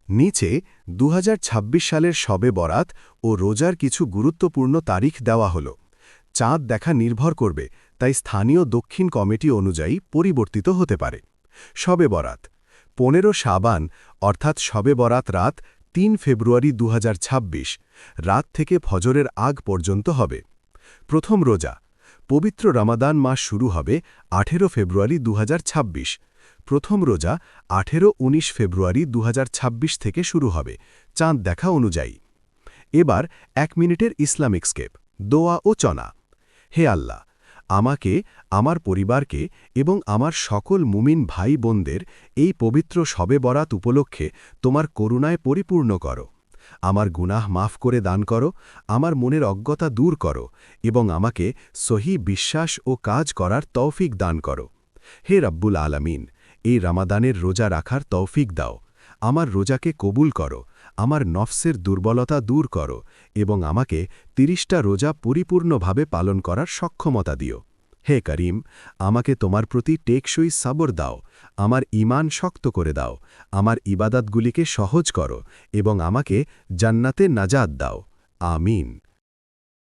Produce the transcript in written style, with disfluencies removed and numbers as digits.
নিচে ২০২৬ সালের শবে বরাত ও রোজার কিছু গুরুত্বপূর্ণ তারিখ দেওয়া হল। চাঁদ দেখা নির্ভর করবে, তাই স্থানীয় দক্ষিণ কমিটি অনুযায়ী পরিবর্তিত হতে পারে। শবে বরাত ১৫ শাবান অর্থাৎ শবে বরাত রাত ৩ ফেব্রুয়ারি ২০২৬ রাত থেকে ফজরের আগ পর্যন্ত হবে। প্রথম রোজা পবিত্র রমাদান মাস শুরু হবে ১৮ ফেব্রুয়ারি ২০২৬। প্রথম রোজা ১৮-১৯ ফেব্রুয়ারি ২০২৬ থেকে শুরু হবে চাঁদ দেখা অনুযায়ী। এবার ১ মিনিটের ইসলামিক স্কেপ, দোয়া ও চনা। হে আল্লাহ, আমাকে, আমার পরিবারকে এবং আমার সকল মুমিন ভাই বোনদের এই পবিত্র শবে বরাত উপলক্ষে তোমার করুণায় পরিপূর্ণ করো। আমার গুনাহ মাফ করে দান করো, আমার মনের অজ্ঞতা দূর করো এবং আমাকে সহি বিশ্বাস ও কাজ করার তৌফিক দান করো। হে রব্বুল আলামিন, এই রমাদানের রোজা রাখার তৌফিক দাও। আমার রোজাকে কবুল করো, আমার নফসের দুর্বলতা দূর করো এবং আমাকে ৩০টা রোজা পরিপূর্ণভাবে পালন করার সক্ষমতা দিও। হে করিম, আমাকে তোমার প্রতি টেকসই সবর দাও, আমার ঈমান শক্ত করে দাও, আমার ইবাদতগুলিকে সহজ করো এবং আমাকে জান্নাতে নাজাত দাও। আমিন।